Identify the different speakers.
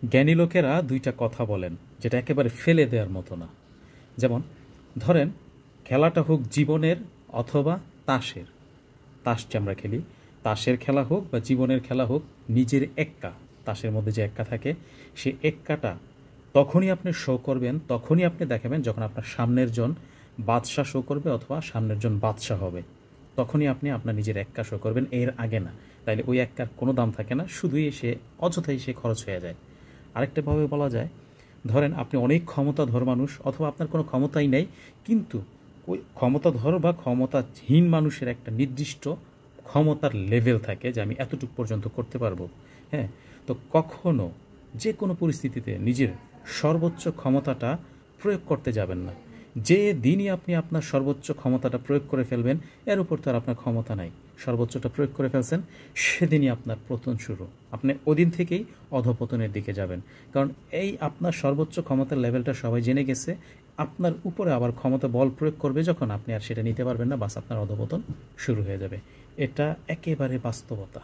Speaker 1: জ্ঞানী লোকেরা দুইটা কথা বলেন যেটা একেবারে ফেলে দেওয়ার মতো না। যেমন ধরেন খেলাটা হোক জীবনের অথবা তাসের, তাস যে আমরা খেলি, তাসের খেলা হোক বা জীবনের খেলা হোক, নিজের এক্কা, তাসের মধ্যে যে এক্কা থাকে সে এক্কাটা তখনই আপনি শো করবেন, তখনই আপনি দেখাবেন যখন আপনার সামনের জন বাদশাহ শো করবে অথবা সামনের জন বাদশাহ হবে, তখনই আপনি আপনার নিজের এক্কা শো করবেন, এর আগে না। তাইলে ওই এক্কার কোনো দাম থাকে না, শুধুই সে অযথাই সে খরচ হয়ে যায়। আরেকটাভাবে বলা যায়, ধরেন আপনি অনেক ক্ষমতাধর মানুষ অথবা আপনার কোনো ক্ষমতাই নেই, কিন্তু ওই ক্ষমতাধর বা ক্ষমতাহীন মানুষের একটা নির্দিষ্ট ক্ষমতার লেভেল থাকে যে আমি এতটুকু পর্যন্ত করতে পারবো। হ্যাঁ, তো কখনো যে কোনো পরিস্থিতিতে নিজের সর্বোচ্চ ক্ষমতাটা প্রয়োগ করতে যাবেন না। যে দিনই আপনি আপনার সর্বোচ্চ ক্ষমতাটা প্রয়োগ করে ফেলবেন, এর উপর তো আর আপনার ক্ষমতা নাই, সর্বোচ্চটা প্রয়োগ করে ফেলছেন, সেদিনই আপনার পতন শুরু। আপনি ওদিন থেকেই অধঃপতনের দিকে যাবেন, কারণ এই আপনার সর্বোচ্চ ক্ষমতার লেভেলটা সবাই জেনে গেছে। আপনার উপরে আবার ক্ষমতা বল প্রয়োগ করবে যখন, আপনি আর সেটা নিতে পারবেন না, বাস আপনার অধঃপতন শুরু হয়ে যাবে। এটা একেবারে বাস্তবতা।